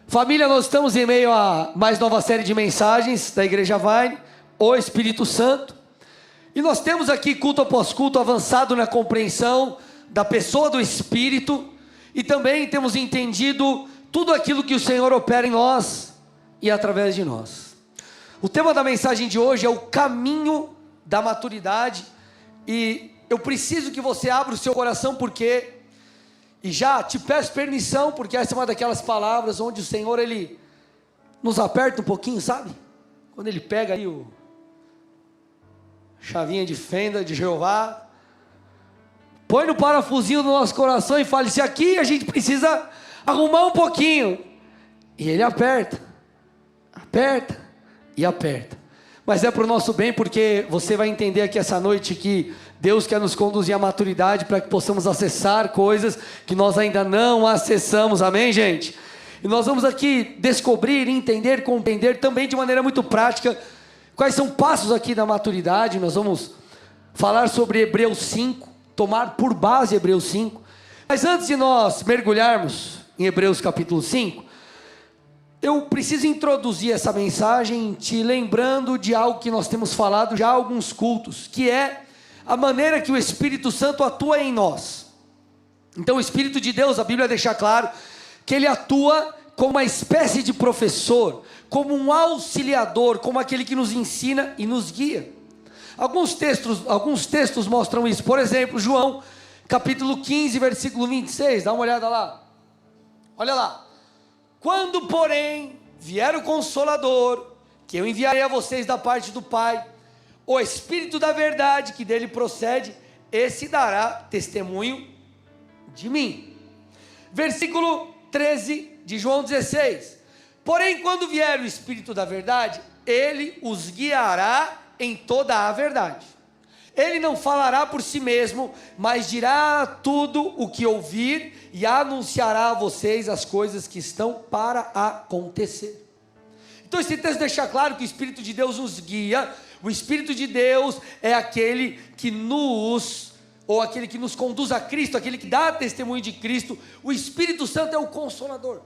Família, nós estamos em meio a mais nova série de mensagens da Igreja Vine, o Espírito Santo. E nós temos aqui culto após culto avançado na compreensão da pessoa do Espírito. E também temos entendido tudo aquilo que o Senhor opera em nós e através de nós. O tema da mensagem de hoje é o caminho da maturidade. E eu preciso que você abra o seu coração porque... E já te peço permissão, porque essa é uma daquelas palavras onde o Senhor, Ele nos aperta um pouquinho, sabe? Quando Ele pega aí o chavinha de fenda de Jeová, põe no parafusinho do nosso coração e fala, isso aqui a gente precisa arrumar um pouquinho. E Ele aperta, aperta e aperta. Mas é para o nosso bem, porque você vai entender aqui essa noite que Deus quer nos conduzir à maturidade para que possamos acessar coisas que nós ainda não acessamos, amém, gente? E nós vamos aqui descobrir, entender, compreender também de maneira muito prática quais são passos aqui da maturidade. Nós vamos falar sobre Hebreus 5, tomar por base Hebreus 5. Mas antes de nós mergulharmos em Hebreus capítulo 5, eu preciso introduzir essa mensagem te lembrando de algo que nós temos falado já há alguns cultos, que é a maneira que o Espírito Santo atua em nós. Então o Espírito de Deus, a Bíblia deixa claro, que ele atua como uma espécie de professor, como um auxiliador, como aquele que nos ensina e nos guia. Alguns textos mostram isso. Por exemplo, João, capítulo 15, versículo 26, dá uma olhada lá. Olha lá. Quando, porém, vier o Consolador, que eu enviarei a vocês da parte do Pai, o Espírito da verdade, que dele procede, esse dará testemunho de mim. Versículo 13 de João 16. Porém, quando vier o Espírito da verdade, ele os guiará em toda a verdade. Ele não falará por si mesmo, mas dirá tudo o que ouvir e anunciará a vocês as coisas que estão para acontecer. Então esse texto deixa claro que o Espírito de Deus nos guia. O Espírito de Deus é aquele que nos conduz a Cristo, aquele que dá testemunho de Cristo. O Espírito Santo é o Consolador.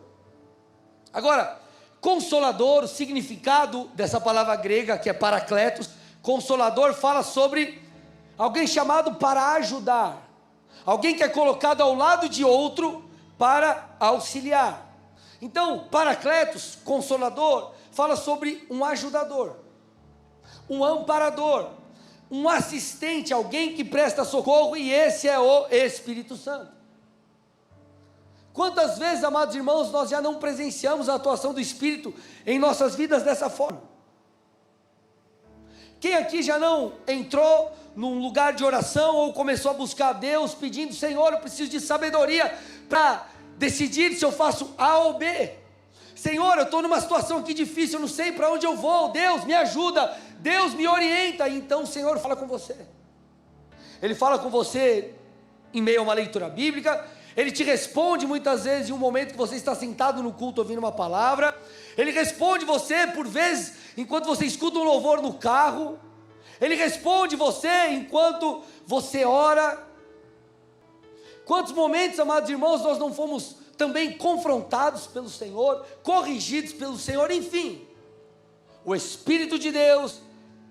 Agora, Consolador, o significado dessa palavra grega que é Paracletos, Consolador fala sobre alguém chamado para ajudar, alguém que é colocado ao lado de outro para auxiliar. Então, Paracletos, Consolador, fala sobre um ajudador, um amparador, um assistente, alguém que presta socorro, e esse é o Espírito Santo. Quantas vezes, amados irmãos, nós já não presenciamos a atuação do Espírito em nossas vidas dessa forma? Quem aqui já não entrou num lugar de oração ou começou a buscar a Deus pedindo, Senhor, eu preciso de sabedoria para decidir se eu faço A ou B. Senhor, eu estou numa situação aqui difícil, eu não sei para onde eu vou, Deus me ajuda, Deus me orienta. E então o Senhor fala com você. Ele fala com você em meio a uma leitura bíblica, Ele te responde muitas vezes em um momento que você está sentado no culto ouvindo uma palavra, Ele responde você por vezes enquanto você escuta um louvor no carro, Ele responde você enquanto você ora. Quantos momentos, amados irmãos, nós não fomos também confrontados pelo Senhor, corrigidos pelo Senhor, enfim. O Espírito de Deus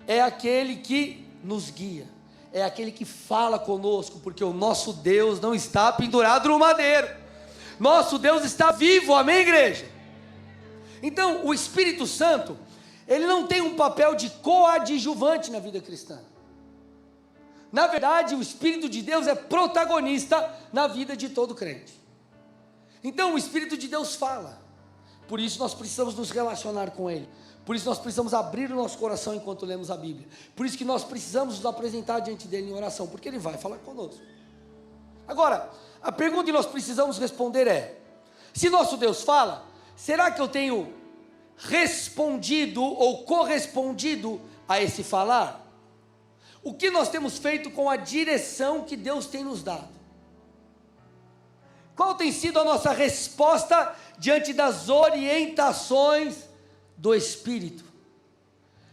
é aquele que nos guia, é aquele que fala conosco, porque o nosso Deus não está pendurado no madeiro, nosso Deus está vivo, amém, igreja? Então, o Espírito Santo, ele não tem um papel de coadjuvante na vida cristã. Na verdade, o Espírito de Deus é protagonista na vida de todo crente. Então, o Espírito de Deus fala. Por isso nós precisamos nos relacionar com Ele. Por isso nós precisamos abrir o nosso coração enquanto lemos a Bíblia. Por isso que nós precisamos nos apresentar diante dEle em oração, porque Ele vai falar conosco. Agora, a pergunta que nós precisamos responder é: se nosso Deus fala, será que eu tenho respondido ou correspondido a esse falar? O que nós temos feito com a direção que Deus tem nos dado? Qual tem sido a nossa resposta diante das orientações do Espírito?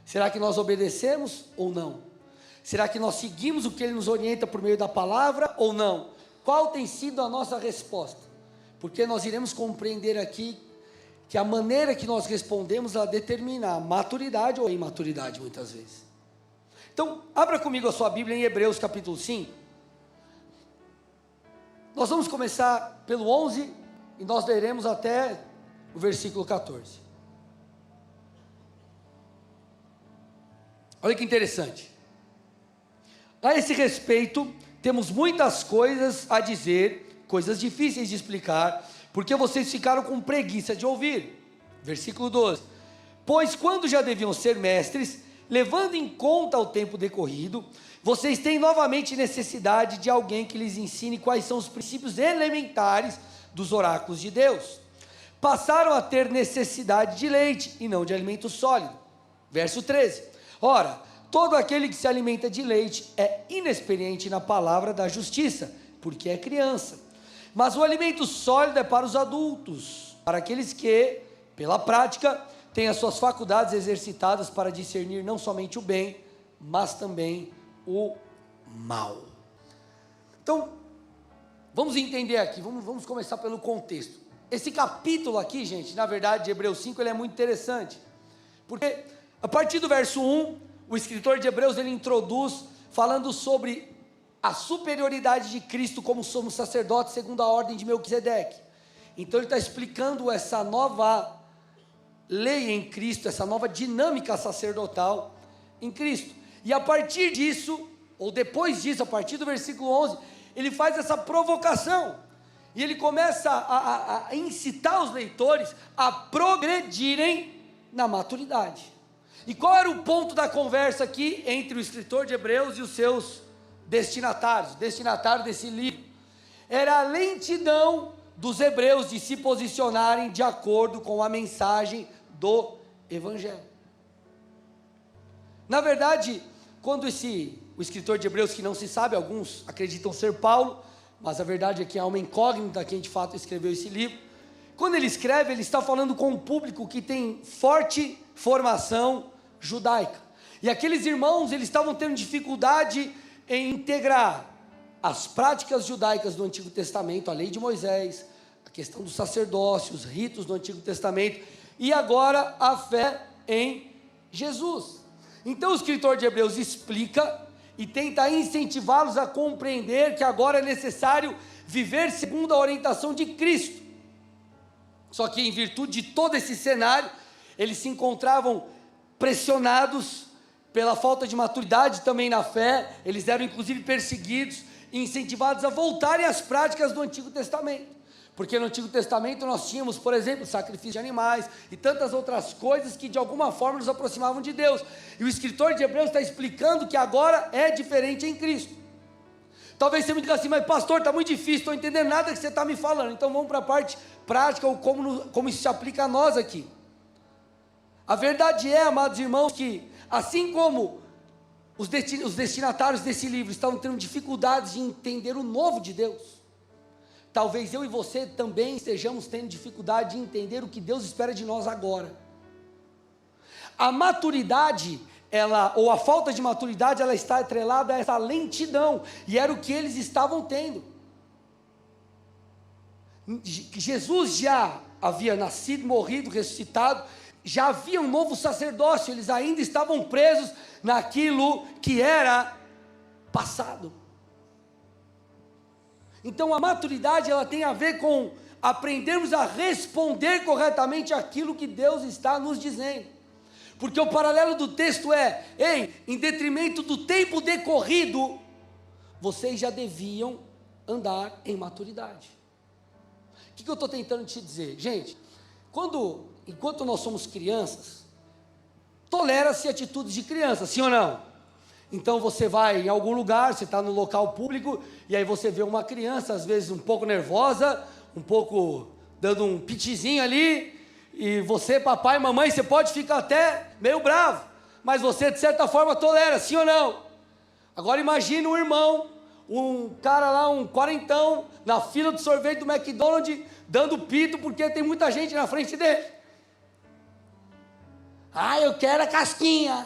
Será que nós obedecemos ou não? Será que nós seguimos o que Ele nos orienta por meio da palavra ou não? Qual tem sido a nossa resposta? Porque nós iremos compreender aqui que a maneira que nós respondemos, ela determina a maturidade ou a imaturidade, muitas vezes. Então, abra comigo a sua Bíblia em Hebreus capítulo 5. Nós vamos começar pelo 11 e nós leremos até o versículo 14. Olha que interessante. A esse respeito, temos muitas coisas a dizer, coisas difíceis de explicar, porque vocês ficaram com preguiça de ouvir. Versículo 12. Pois quando já deviam ser mestres, levando em conta o tempo decorrido, vocês têm novamente necessidade de alguém que lhes ensine quais são os princípios elementares dos oráculos de Deus. Passaram a ter necessidade de leite e não de alimento sólido. Verso 13. Ora, todo aquele que se alimenta de leite é inexperiente na palavra da justiça, porque é criança. Mas o alimento sólido é para os adultos, para aqueles que, pela prática, têm as suas faculdades exercitadas para discernir não somente o bem, mas também o mal. Então, vamos entender aqui, vamos começar pelo contexto. Esse capítulo aqui, gente, na verdade, de Hebreus 5, ele é muito interessante, porque a partir do verso 1, o escritor de Hebreus, ele introduz falando sobre a superioridade de Cristo como sumo sacerdote segundo a ordem de Melquisedeque. Então ele está explicando essa nova lei em Cristo, essa nova dinâmica sacerdotal em Cristo. E a partir disso, ou depois disso, a partir do versículo 11, ele faz essa provocação. E ele começa a incitar os leitores a progredirem na maturidade. E qual era o ponto da conversa aqui entre o escritor de Hebreus e os seus destinatários? O destinatário desse livro era a lentidão dos hebreus de se posicionarem de acordo com a mensagem do Evangelho. Na verdade, quando o escritor de Hebreus, que não se sabe, alguns acreditam ser Paulo, mas a verdade é que há uma incógnita quem de fato escreveu esse livro. Quando ele escreve, ele está falando com um público que tem forte formação judaica. E aqueles irmãos, eles estavam tendo dificuldade em integrar as práticas judaicas do Antigo Testamento, a lei de Moisés, a questão do sacerdócio, os ritos do Antigo Testamento, e agora a fé em Jesus. Então o escritor de Hebreus explica e tenta incentivá-los a compreender que agora é necessário viver segundo a orientação de Cristo. Só que em virtude de todo esse cenário, eles se encontravam pressionados pela falta de maturidade também na fé, eles eram inclusive perseguidos e incentivados a voltarem às práticas do Antigo Testamento, porque no Antigo Testamento nós tínhamos, por exemplo, sacrifício de animais e tantas outras coisas que de alguma forma nos aproximavam de Deus, e o escritor de Hebreus está explicando que agora é diferente em Cristo. Talvez você me diga assim, mas pastor, está muito difícil, estou entendendo nada que você está me falando. Então vamos para a parte prática, ou como isso se aplica a nós aqui. A verdade é, amados irmãos, que assim como os destinatários desse livro estavam tendo dificuldades de entender o novo de Deus, talvez eu e você também estejamos tendo dificuldade de entender o que Deus espera de nós agora. A maturidade, ou a falta de maturidade, ela está atrelada a essa lentidão, e era o que eles estavam tendo. Jesus já havia nascido, morrido, ressuscitado, já havia um novo sacerdócio, eles ainda estavam presos naquilo que era passado. Então a maturidade, ela tem a ver com aprendermos a responder corretamente aquilo que Deus está nos dizendo, porque o paralelo do texto é, em detrimento do tempo decorrido, vocês já deviam andar em maturidade. O que eu estou tentando te dizer? Gente, enquanto nós somos crianças, tolera-se atitudes de criança, sim ou não? Então você vai em algum lugar, você está no local público, e aí você vê uma criança, às vezes um pouco nervosa, um pouco dando um pitizinho ali, e você, papai e mamãe, você pode ficar até meio bravo, mas você de certa forma tolera, sim ou não? Agora imagine um irmão, um cara lá, um quarentão, na fila do sorvete do McDonald's, dando pito porque tem muita gente na frente dele. Eu quero a casquinha,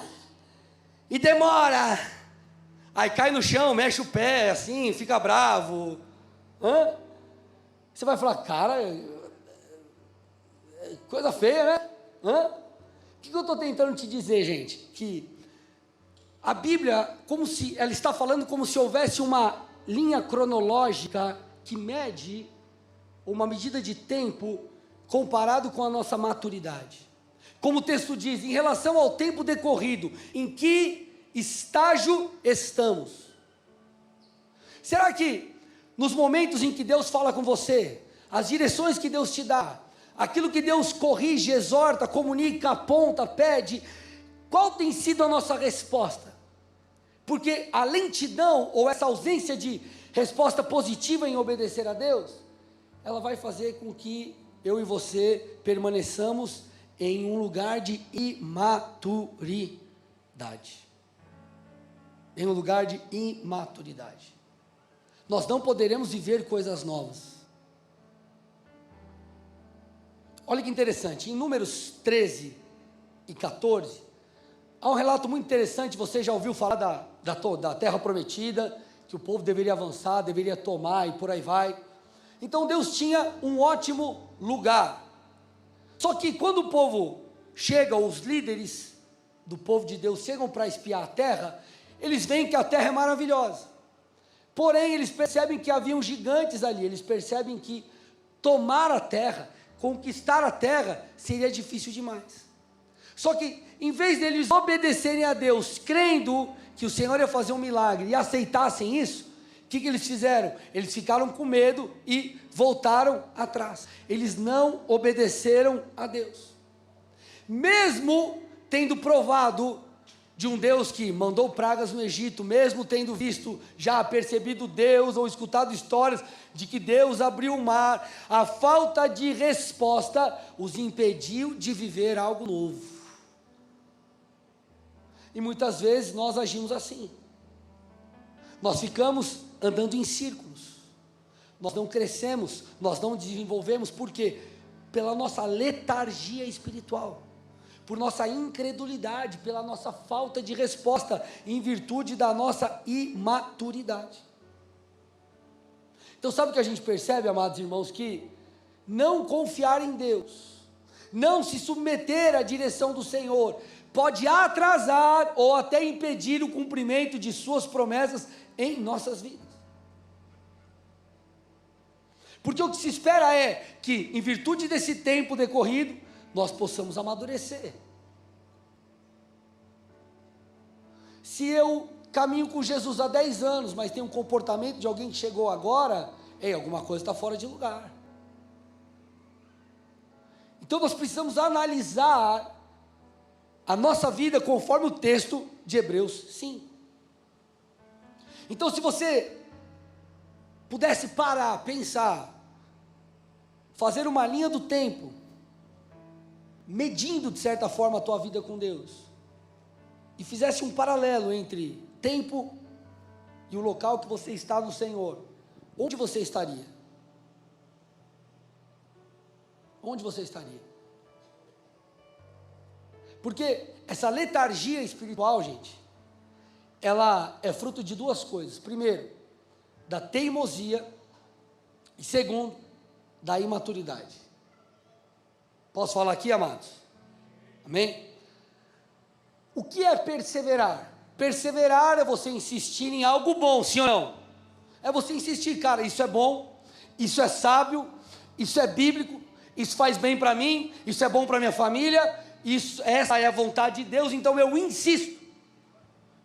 e demora, aí cai no chão, mexe o pé, assim, fica bravo. Você vai falar, cara, Coisa feia, né? Hã? O que eu estou tentando te dizer, gente? Que a Bíblia, como se ela está falando como se houvesse uma linha cronológica que mede uma medida de tempo comparado com a nossa maturidade. Como o texto diz, em relação ao tempo decorrido, em que estágio estamos? Será que nos momentos em que Deus fala com você, as direções que Deus te dá, aquilo que Deus corrige, exorta, comunica, aponta, pede, qual tem sido a nossa resposta? Porque a lentidão ou essa ausência de resposta positiva em obedecer a Deus, ela vai fazer com que eu e você permaneçamos em um lugar de imaturidade. Em um lugar de imaturidade. Nós não poderemos viver coisas novas. Olha que interessante, em Números 13 e 14, há um relato muito interessante. Você já ouviu falar da terra prometida, que o povo deveria avançar, deveria tomar e por aí vai. Então Deus tinha um ótimo lugar. Só que quando o povo chega, os líderes do povo de Deus chegam para espiar a terra, eles veem que a terra é maravilhosa. Porém, eles percebem que haviam gigantes ali, eles percebem que tomar a terra, conquistar a terra, seria difícil demais. Só que, em vez deles obedecerem a Deus, crendo que o Senhor ia fazer um milagre e aceitassem isso, o que eles fizeram? Eles ficaram com medo e voltaram atrás. Eles não obedeceram a Deus. Mesmo tendo provado de um Deus que mandou pragas no Egito, mesmo tendo visto, já percebido Deus ou escutado histórias de que Deus abriu o mar, a falta de resposta os impediu de viver algo novo. E muitas vezes nós agimos assim. Nós ficamos andando em círculos. Nós não crescemos, nós não desenvolvemos, por quê? Pela nossa letargia espiritual, por nossa incredulidade, pela nossa falta de resposta, em virtude da nossa imaturidade. Então sabe o que a gente percebe, amados irmãos? Que não confiar em Deus, não se submeter à direção do Senhor, pode atrasar ou até impedir o cumprimento de suas promessas em nossas vidas. Porque o que se espera é que, em virtude desse tempo decorrido, nós possamos amadurecer. Se eu caminho com Jesus há 10 anos, mas tenho um comportamento de alguém que chegou agora, alguma coisa está fora de lugar. Então nós precisamos analisar a nossa vida conforme o texto de Hebreus 5. Então, se você pudesse parar, pensar, fazer uma linha do tempo, medindo de certa forma a tua vida com Deus, e fizesse um paralelo entre tempo e o local que você está no Senhor, onde você estaria? Onde você estaria? Porque essa letargia espiritual, gente, ela é fruto de duas coisas. Primeiro, da teimosia, e segundo, da imaturidade. Posso falar aqui, amados? Amém? O que é perseverar? Perseverar é você insistir em algo bom, sim ou não? É você insistir, cara, isso é bom, isso é sábio, isso é bíblico, isso faz bem para mim, isso é bom para minha família, essa é a vontade de Deus, então eu insisto.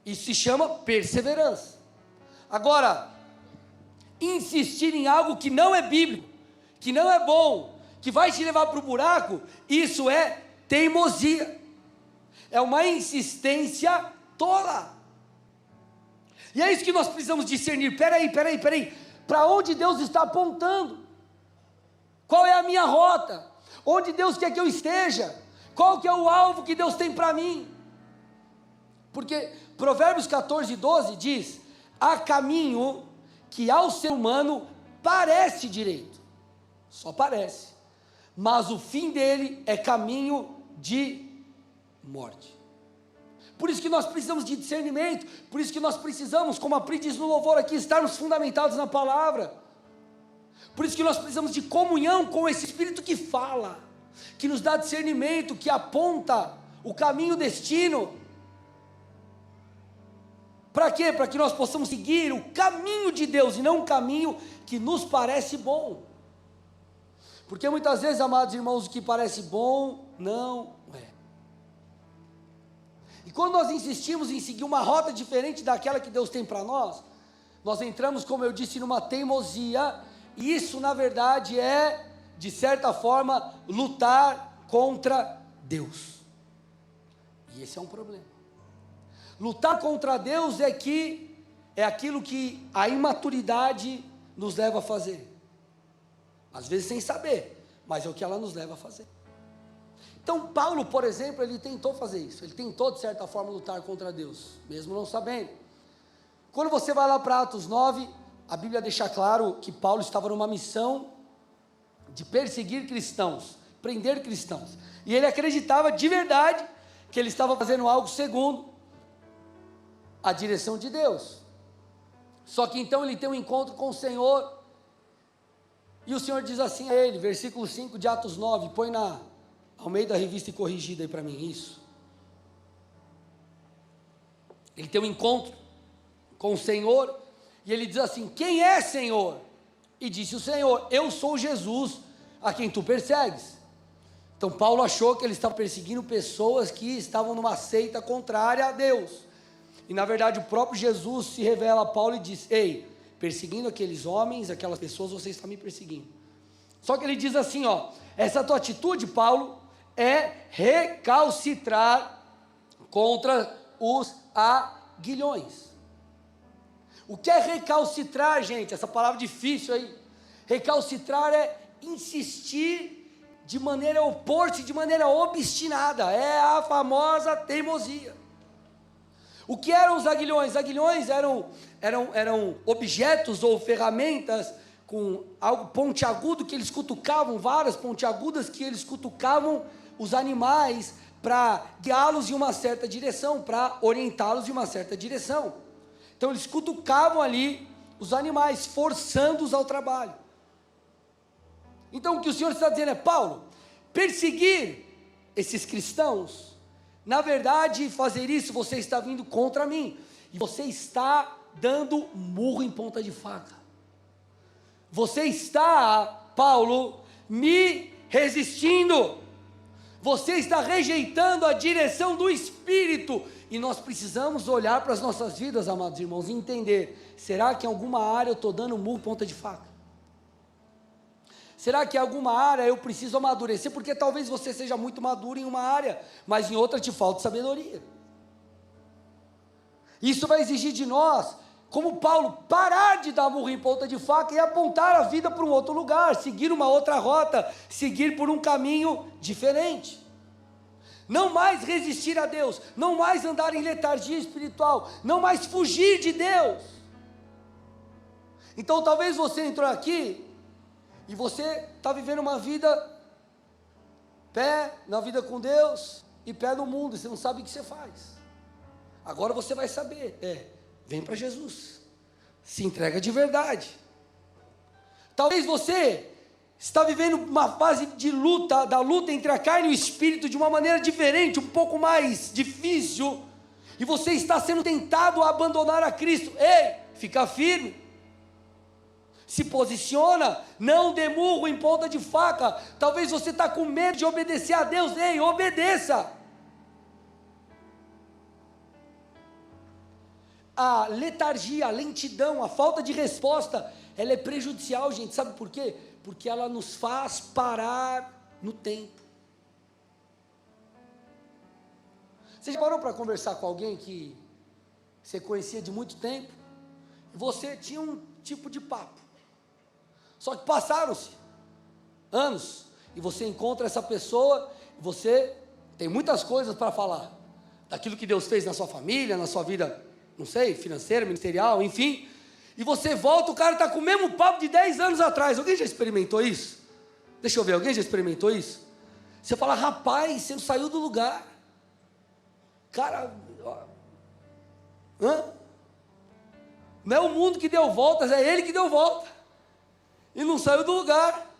Isso se chama perseverança. Agora, insistir em algo que não é bíblico, que não é bom, que vai te levar para o buraco, isso é teimosia. É uma insistência tola. E é isso que nós precisamos discernir. Peraí, para onde Deus está apontando? Qual é a minha rota? Onde Deus quer que eu esteja? Qual que é o alvo que Deus tem para mim? Porque Provérbios 14, 12 diz: há caminho que ao ser humano parece direito, só parece, mas o fim dele é caminho de morte. Por isso que nós precisamos de discernimento, por isso que nós precisamos, como a Pri diz no louvor aqui, estarmos fundamentados na palavra. Por isso que nós precisamos de comunhão com esse Espírito que fala. que nos dá discernimento, que aponta o caminho, o destino. Para quê? Para que nós possamos seguir o caminho de Deus e não um caminho que nos parece bom. Porque muitas vezes, amados irmãos, o que parece bom não é. E quando nós insistimos em seguir uma rota diferente daquela que Deus tem para nós, nós entramos, como eu disse, numa teimosia, e isso na verdade é, de certa forma, lutar contra Deus. E esse é um problema. Lutar contra Deus é aquilo que a imaturidade nos leva a fazer. Às vezes sem saber, mas é o que ela nos leva a fazer. Então Paulo, por exemplo, ele tentou fazer isso. Ele tentou de certa forma lutar contra Deus, mesmo não sabendo. Quando você vai lá para Atos 9, a Bíblia deixa claro que Paulo estava numa missão de perseguir cristãos, prender cristãos. E ele acreditava de verdade que ele estava fazendo algo segundo a direção de Deus. Só que então ele tem um encontro com o Senhor, e o Senhor diz assim a ele, versículo 5 de Atos 9, põe ao meio da revista e corrigida aí para mim, isso. Ele tem um encontro com o Senhor, e ele diz assim: quem é, Senhor? E disse o Senhor: eu sou Jesus, a quem tu persegues. Então Paulo achou que ele estava perseguindo pessoas que estavam numa seita contrária a Deus, e na verdade o próprio Jesus se revela a Paulo e diz: ei, perseguindo aqueles homens, aquelas pessoas, você está me perseguindo. Só que ele diz assim, essa tua atitude, Paulo, é recalcitrar contra os aguilhões. O que é recalcitrar, gente? Essa palavra difícil aí. Recalcitrar é insistir de maneira opor-se, de maneira obstinada. É a famosa teimosia. O que eram os aguilhões? Aguilhões eram objetos ou ferramentas com algo pontiagudo que eles cutucavam, varas pontiagudas que eles cutucavam os animais para guiá-los em uma certa direção, para orientá-los em uma certa direção. Então eles cutucavam ali os animais, forçando-os ao trabalho. Então o que o Senhor está dizendo é: Paulo, perseguir esses cristãos, na verdade, fazer isso, você está vindo contra mim, e você está dando murro em ponta de faca. Você está, Paulo, me resistindo. Você está rejeitando a direção do Espírito. E nós precisamos olhar para as nossas vidas, amados irmãos, e entender: será que em alguma área eu estou dando murro em ponta de faca? Será que em alguma área eu preciso amadurecer? Porque talvez você seja muito maduro em uma área, mas em outra te falta sabedoria. Isso vai exigir de nós, como Paulo, parar de dar murro em ponta de faca e apontar a vida para um outro lugar, seguir uma outra rota, seguir por um caminho diferente. Não mais resistir a Deus, não mais andar em letargia espiritual, não mais fugir de Deus. Então talvez você entrou aqui e você está vivendo uma vida, pé na vida com Deus e pé no mundo, e você não sabe o que você faz. Agora você vai saber, vem para Jesus, se entrega de verdade. Talvez você está vivendo uma fase de luta, da luta entre a carne e o espírito de uma maneira diferente, um pouco mais difícil, e você está sendo tentado a abandonar a Cristo. Ei, fica firme, se posiciona, não dê murro em ponta de faca. Talvez você está com medo de obedecer a Deus. Ei, obedeça. A letargia, a lentidão, a falta de resposta, ela é prejudicial, gente. Sabe por quê? Porque ela nos faz parar no tempo. Você já parou para conversar com alguém que você conhecia de muito tempo? E você tinha um tipo de papo. Só que passaram-se anos, e você encontra essa pessoa, e você tem muitas coisas para falar, daquilo que Deus fez na sua família, na sua vida, não sei, financeira, ministerial, enfim, e você volta, o cara está com o mesmo papo de 10 anos atrás. Alguém já experimentou isso? Deixa eu ver, alguém já experimentou isso? Você fala: rapaz, você não saiu do lugar, cara, não é o mundo que deu voltas, é ele que deu volta, e não saiu do lugar.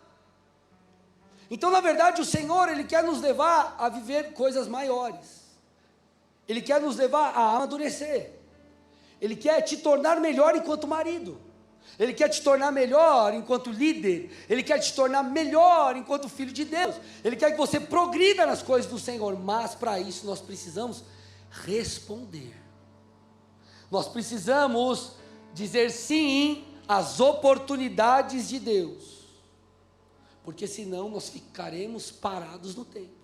Então, na verdade, o Senhor, Ele quer nos levar a viver coisas maiores. Ele quer nos levar a amadurecer. Ele quer te tornar melhor enquanto marido. Ele quer te tornar melhor enquanto líder. Ele quer te tornar melhor enquanto filho de Deus. Ele quer que você progrida nas coisas do Senhor. Mas para isso nós precisamos responder. Nós precisamos dizer sim às oportunidades de Deus. Porque senão nós ficaremos parados no tempo.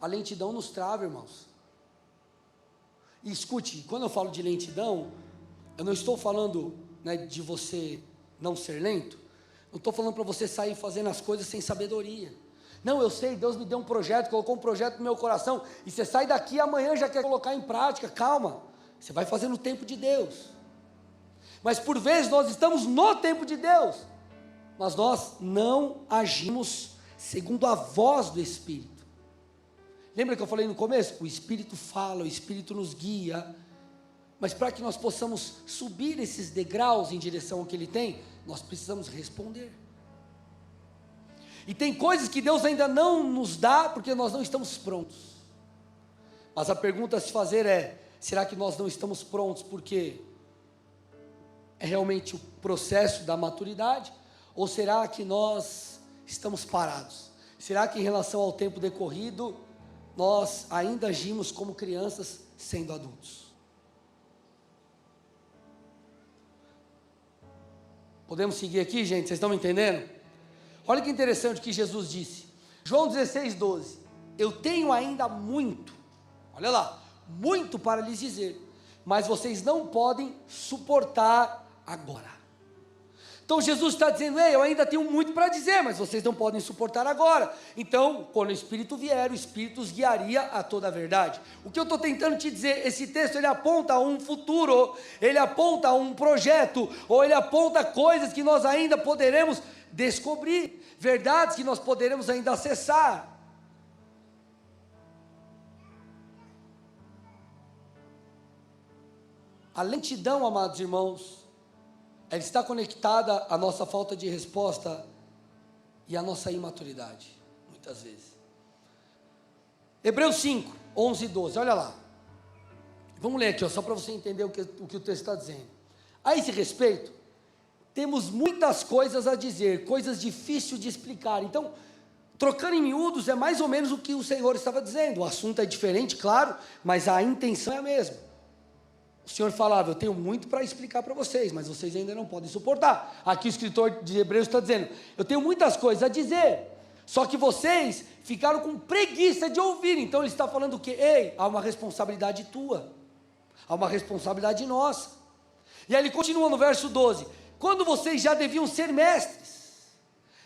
A lentidão nos trava, irmãos. E escute, quando eu falo de lentidão, eu não estou falando, né, de você não ser lento. Não estou falando para você sair fazendo as coisas sem sabedoria. Não, eu sei, Deus me deu um projeto, colocou um projeto no meu coração, e você sai daqui e amanhã já quer colocar em prática. Calma, você vai fazer no tempo de Deus. Mas por vezes nós estamos no tempo de Deus, mas nós não agimos segundo a voz do Espírito. Lembra que eu falei no começo? O Espírito fala, o Espírito nos guia, mas para que nós possamos subir esses degraus em direção ao que Ele tem, nós precisamos responder. E tem coisas que Deus ainda não nos dá, porque nós não estamos prontos. Mas a pergunta a se fazer é, será que nós não estamos prontos porque é realmente o processo da maturidade? Ou será que nós estamos parados? Será que em relação ao tempo decorrido, nós ainda agimos como crianças sendo adultos? Podemos seguir aqui, gente? Vocês estão me entendendo? Olha que interessante o que Jesus disse. João 16, 12. Eu tenho ainda muito, olha lá, muito para lhes dizer, mas vocês não podem suportar agora. Então Jesus está dizendo, ei, eu ainda tenho muito para dizer, mas vocês não podem suportar agora. Então, quando o Espírito vier, o Espírito os guiaria a toda a verdade. O que eu estou tentando te dizer, esse texto ele aponta a um futuro, ele aponta a um projeto, ou ele aponta coisas que nós ainda poderemos descobrir, verdades que nós poderemos ainda acessar. A lentidão, amados irmãos, ela está conectada à nossa falta de resposta e à nossa imaturidade, muitas vezes. Hebreus 5, 11 e 12, olha lá. Vamos ler aqui, ó, só para você entender o que o texto está dizendo. A esse respeito, temos muitas coisas a dizer, coisas difíceis de explicar. Então, trocando em miúdos, é mais ou menos o que o Senhor estava dizendo. O assunto é diferente, claro, mas a intenção é a mesma. O Senhor falava, eu tenho muito para explicar para vocês, mas vocês ainda não podem suportar. Aqui o escritor de Hebreus está dizendo, eu tenho muitas coisas a dizer, só que vocês ficaram com preguiça de ouvir. Então ele está falando o quê? Ei, há uma responsabilidade tua, há uma responsabilidade nossa. E aí ele continua no verso 12, quando vocês já deviam ser mestres,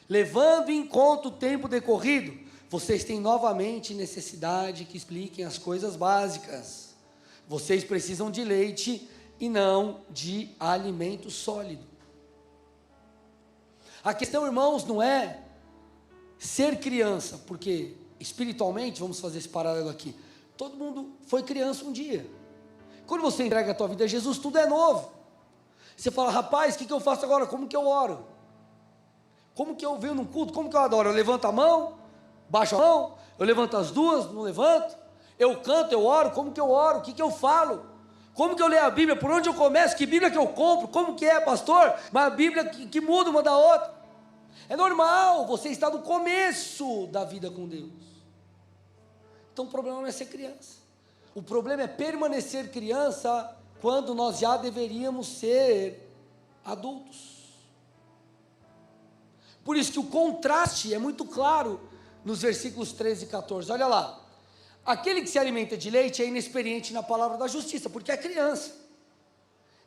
levando em conta o tempo decorrido, vocês têm novamente necessidade que expliquem as coisas básicas. Vocês precisam de leite e não de alimento sólido. A questão, irmãos, não é ser criança, porque espiritualmente, vamos fazer esse paralelo aqui, todo mundo foi criança um dia. Quando você entrega a tua vida a Jesus, tudo é novo. Você fala, rapaz, o que eu faço agora? Como que eu oro? Como que eu venho num culto? Como que eu adoro? Eu levanto a mão, baixo a mão, eu levanto as duas, não levanto. Eu canto, eu oro, como que eu oro? O que eu falo? Como que eu leio a Bíblia? Por onde eu começo? Que Bíblia que eu compro? Como que é, pastor? Uma Bíblia que muda uma da outra. É normal, você está no começo da vida com Deus. Então o problema não é ser criança. O problema é permanecer criança quando nós já deveríamos ser adultos. Por isso que o contraste é muito claro nos versículos 13 e 14. Olha lá. Aquele que se alimenta de leite é inexperiente na palavra da justiça, porque é criança.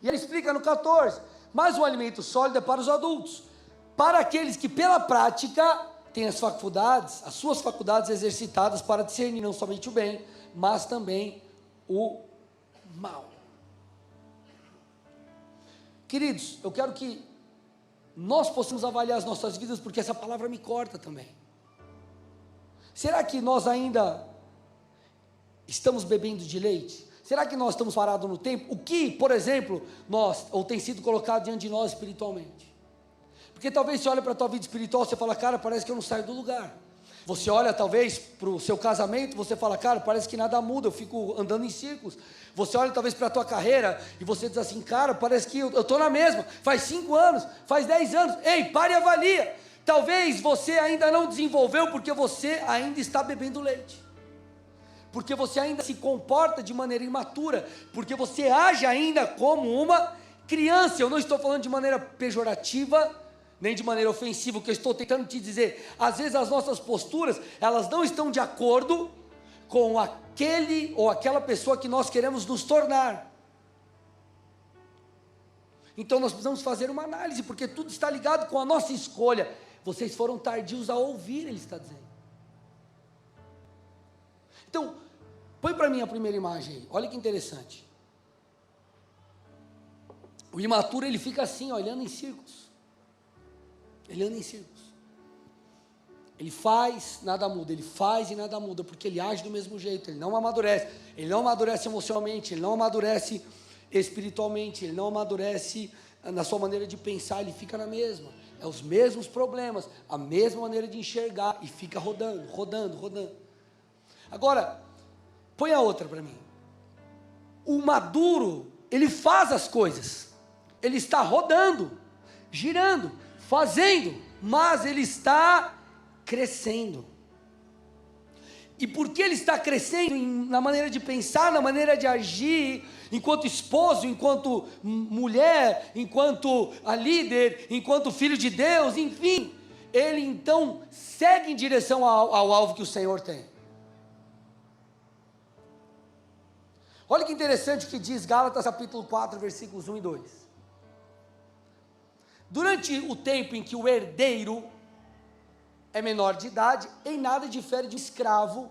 E ele explica no 14, mas o alimento sólido é para os adultos, para aqueles que pela prática têm as suas faculdades exercitadas para discernir não somente o bem, mas também o mal. Queridos, eu quero que nós possamos avaliar as nossas vidas, porque essa palavra me corta também. Será que nós ainda estamos bebendo de leite? Será que nós estamos parados no tempo? O que, por exemplo, tem sido colocado diante de nós espiritualmente? Porque talvez você olha para a tua vida espiritual, você fala, cara, parece que eu não saio do lugar. Você olha talvez para o seu casamento, você fala, cara, parece que nada muda, eu fico andando em círculos. Você olha talvez para a tua carreira e você diz assim, cara, parece que eu estou na mesma, faz 5 anos, faz 10 anos, ei, pare e avalia. Talvez você ainda não desenvolveu porque você ainda está bebendo leite. Porque você ainda se comporta de maneira imatura, porque você age ainda como uma criança. Eu não estou falando de maneira pejorativa, nem de maneira ofensiva. O que eu estou tentando te dizer, às vezes as nossas posturas, elas não estão de acordo com aquele ou aquela pessoa que nós queremos nos tornar. Então nós precisamos fazer uma análise, porque tudo está ligado com a nossa escolha. Vocês foram tardios a ouvir, ele está dizendo. Então, põe para mim a primeira imagem aí, olha que interessante. O imaturo, ele fica assim, olhando em círculos. Ele anda em círculos. Ele faz, nada muda, ele faz e nada muda, porque ele age do mesmo jeito, ele não amadurece. Ele não amadurece emocionalmente, ele não amadurece espiritualmente, ele não amadurece na sua maneira de pensar, ele fica na mesma. É os mesmos problemas, a mesma maneira de enxergar, e fica rodando, rodando, rodando. Agora, põe a outra para mim. O maduro, ele faz as coisas, ele está rodando, girando, fazendo, mas ele está crescendo. E porque ele está crescendo na maneira de pensar, na maneira de agir, enquanto esposo, enquanto mulher, enquanto a líder, enquanto filho de Deus, enfim, ele então segue em direção ao alvo que o Senhor tem. Olha que interessante que diz Gálatas capítulo 4, versículos 1 e 2. Durante o tempo em que o herdeiro é menor de idade, em nada difere de um escravo,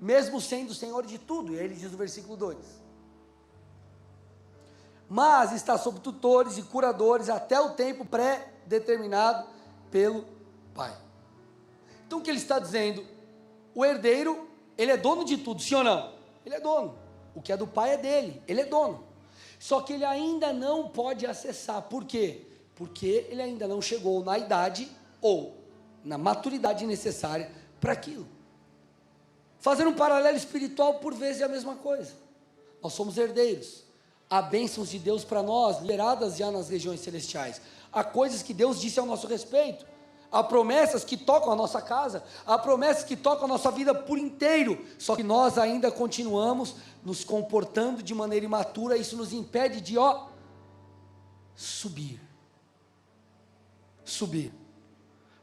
mesmo sendo senhor de tudo. E aí ele diz no versículo 2. Mas está sob tutores e curadores até o tempo pré-determinado pelo pai. Então o que ele está dizendo? O herdeiro, ele é dono de tudo, sim ou não? Ele é dono. O que é do pai é dele, ele é dono. Só que ele ainda não pode acessar. Por quê? Porque ele ainda não chegou na idade ou na maturidade necessária para aquilo. Fazendo um paralelo espiritual, por vezes é a mesma coisa. Nós somos herdeiros. Há bênçãos de Deus para nós, liberadas já nas regiões celestiais. Há coisas que Deus disse ao nosso respeito. Há promessas que tocam a nossa casa. Há promessas que tocam a nossa vida por inteiro. Só que nós ainda continuamos nos comportando de maneira imatura. Isso nos impede de, subir. Subir.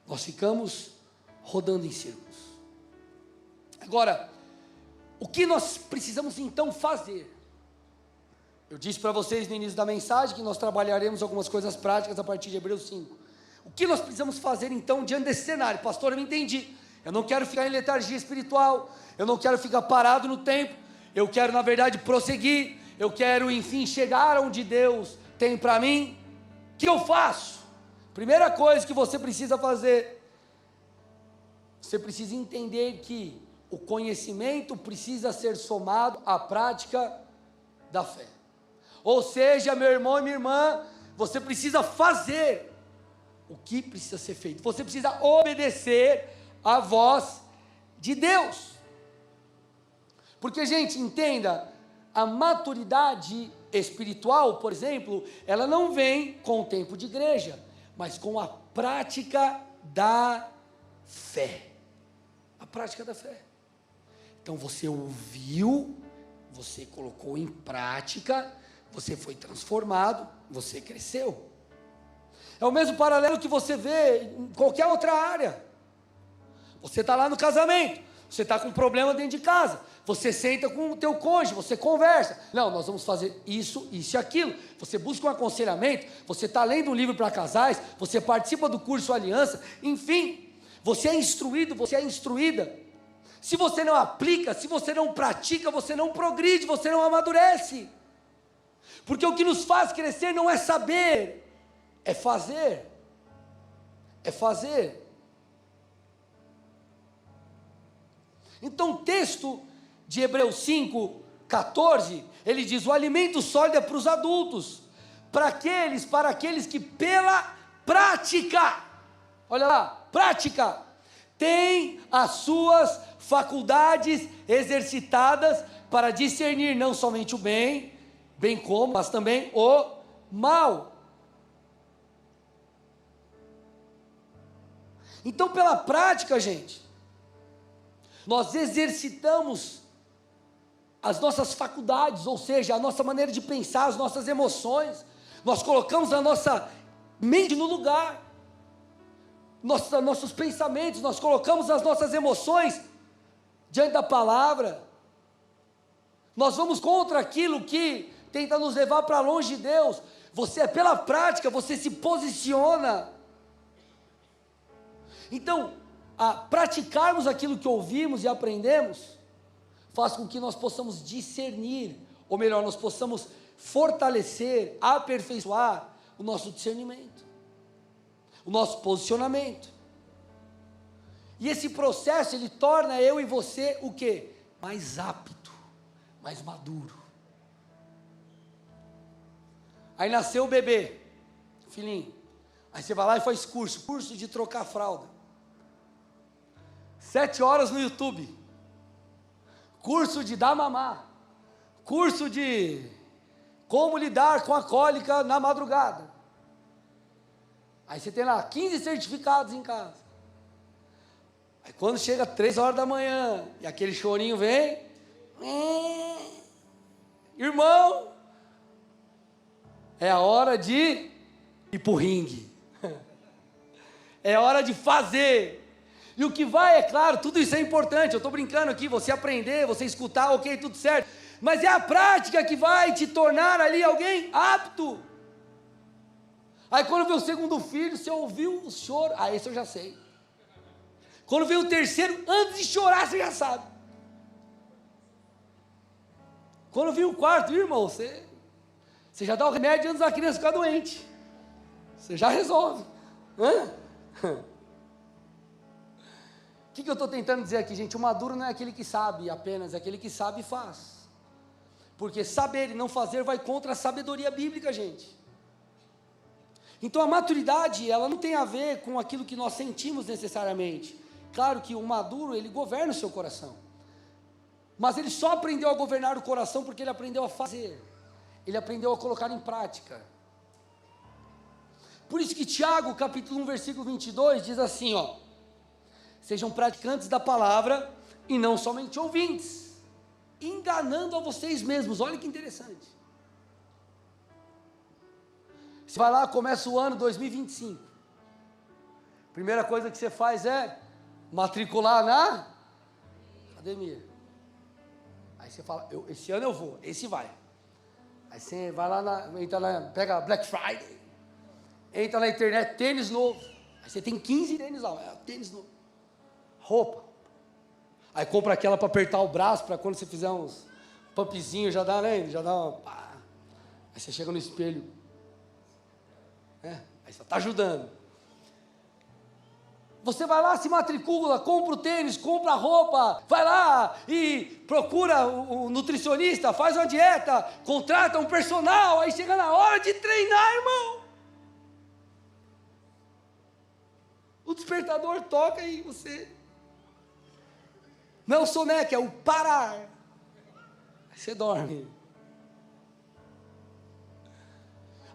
Nós ficamos rodando em círculos. Agora, o que nós precisamos então fazer? Eu disse para vocês no início da mensagem que nós trabalharemos algumas coisas práticas a partir de Hebreus 5. O que nós precisamos fazer então diante desse cenário? Pastor, eu não entendi. Eu não quero ficar em letargia espiritual. Eu não quero ficar parado no tempo. Eu quero, na verdade, prosseguir. Eu quero, enfim, chegar onde Deus tem para mim. O que eu faço? Primeira coisa que você precisa fazer, você precisa entender que o conhecimento precisa ser somado à prática da fé. Ou seja, meu irmão e minha irmã, você precisa fazer o que precisa ser feito. Você precisa obedecer à voz de Deus. Porque, gente, entenda, a maturidade espiritual, por exemplo, ela não vem com o tempo de igreja, mas com a prática da fé. A prática da fé. Então você ouviu, você colocou em prática, você foi transformado, você cresceu. É o mesmo paralelo que você vê em qualquer outra área. Você está lá no casamento, você está com um problema dentro de casa, você senta com o teu cônjuge, você conversa. Não, nós vamos fazer isso, isso e aquilo. Você busca um aconselhamento, você está lendo um livro para casais, você participa do curso Aliança, enfim, você é instruído, você é instruída. Se você não aplica, se você não pratica, você não progride, você não amadurece. Porque o que nos faz crescer não é saber, é fazer. É fazer. Então o texto de Hebreus 5, 14, ele diz: o alimento sólido é para os adultos, para aqueles que pela prática Olha lá, prática. Tem as suas faculdades exercitadas para discernir não somente o bem, bem como, mas também o mal. Então, pela prática, gente, nós exercitamos as nossas faculdades, ou seja, a nossa maneira de pensar, as nossas emoções, nós colocamos a nossa mente no lugar, nossos pensamentos, nós colocamos as nossas emoções diante da palavra, nós vamos contra aquilo que tenta nos levar para longe de Deus. Pela prática, você se posiciona. Então, praticarmos aquilo que ouvimos e aprendemos, faz com que nós possamos discernir, ou melhor, nós possamos fortalecer, aperfeiçoar o nosso discernimento, o nosso posicionamento. E esse processo, ele torna eu e você o quê? Mais apto, mais maduro. Aí nasceu o bebê, filhinho. Aí você vai lá e faz curso de trocar fralda. 7 horas no YouTube. Curso de dar mamar. Curso de como lidar com a cólica na madrugada. Aí você tem lá 15 certificados em casa. Aí quando chega 3 horas da manhã e aquele chorinho vem, irmão, é a hora de ir pro ringue. É hora de fazer. E o que vai, é claro, tudo isso é importante. Eu estou brincando aqui, você aprender, você escutar, ok, tudo certo. Mas é a prática que vai te tornar ali alguém apto. Aí quando vem o segundo filho, você ouviu o choro, esse eu já sei. Quando vem o terceiro, antes de chorar, você já sabe. Quando vem o quarto, irmão, você já dá o remédio antes da criança ficar doente. Você já resolve. O que eu estou tentando dizer aqui, gente? O maduro não é aquele que sabe apenas, é aquele que sabe e faz. Porque saber e não fazer vai contra a sabedoria bíblica, gente. Então a maturidade, ela não tem a ver com aquilo que nós sentimos necessariamente. Claro que o maduro, ele governa o seu coração. Mas ele só aprendeu a governar o coração porque ele aprendeu a fazer. Ele aprendeu a colocar em prática. Por isso que Tiago, capítulo 1, versículo 22, diz assim, ó: sejam praticantes da palavra e não somente ouvintes, enganando a vocês mesmos. Olha que interessante. Você vai lá, começa o ano 2025. Primeira coisa que você faz é matricular na academia. Aí você fala, esse ano eu vou, esse vai. Aí você vai lá, pega Black Friday, entra na internet, tênis novo. Aí você tem 15 tênis lá, tênis novo. Roupa. Aí compra aquela para apertar o braço, para quando você fizer uns pumpzinhos, já dá, né? Já dá uma... Pá. Aí você chega no espelho. Aí você está ajudando. Você vai lá, se matricula, compra o tênis, compra a roupa, vai lá e procura o nutricionista, faz uma dieta, contrata um personal, aí chega na hora de treinar, irmão. O despertador toca e você... Não é o soneca, é o parar. Aí você dorme.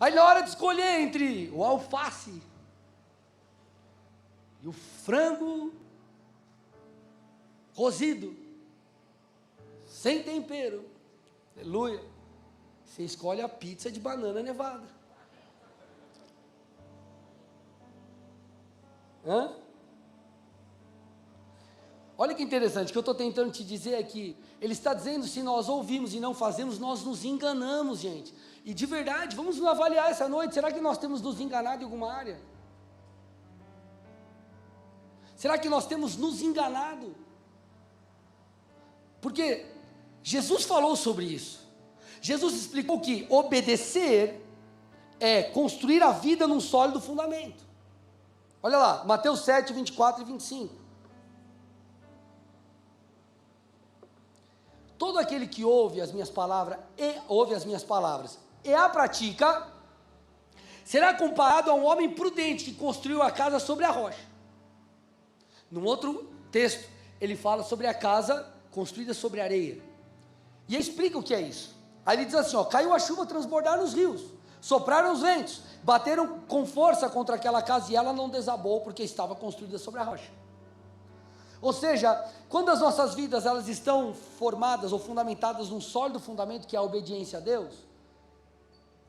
Aí na hora de escolher entre o alface e o frango cozido, sem tempero, aleluia, você escolhe a pizza de banana nevada. Olha que interessante, o que eu estou tentando te dizer aqui, ele está dizendo, se nós ouvimos e não fazemos, nós nos enganamos, gente. E de verdade, vamos nos avaliar essa noite, será que nós temos nos enganado em alguma área? Será que nós temos nos enganado? Porque Jesus falou sobre isso. Jesus explicou que obedecer é construir a vida num sólido fundamento. Olha lá, Mateus 7, 24 e 25. Todo aquele que ouve as minhas palavras e a pratica, será comparado a um homem prudente que construiu a casa sobre a rocha. Num outro texto, ele fala sobre a casa construída sobre areia. E ele explica o que é isso. Aí ele diz assim, ó, caiu a chuva, transbordaram os rios, sopraram os ventos, bateram com força contra aquela casa e ela não desabou porque estava construída sobre a rocha. Ou seja, quando as nossas vidas elas estão formadas ou fundamentadas num sólido fundamento que é a obediência a Deus,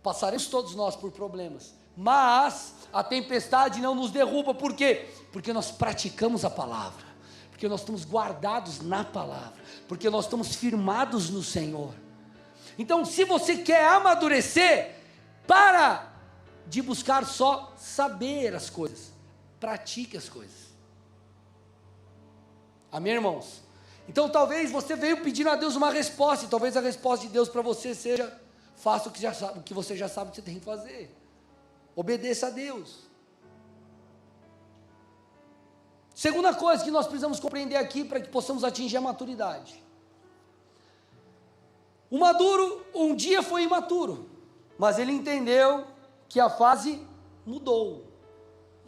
passaremos todos nós por problemas, mas a tempestade não nos derruba. Por quê? Porque nós praticamos a palavra, porque nós estamos guardados na palavra, porque nós estamos firmados no Senhor. Então, se você quer amadurecer, para de buscar só saber as coisas, pratique as coisas. Amém, irmãos? Então, talvez você veio pedindo a Deus uma resposta, e talvez a resposta de Deus para você seja: faça o que você já sabe que você tem que fazer, obedeça a Deus. Segunda coisa que nós precisamos compreender aqui para que possamos atingir a maturidade. O maduro um dia foi imaturo, mas ele entendeu que a fase mudou.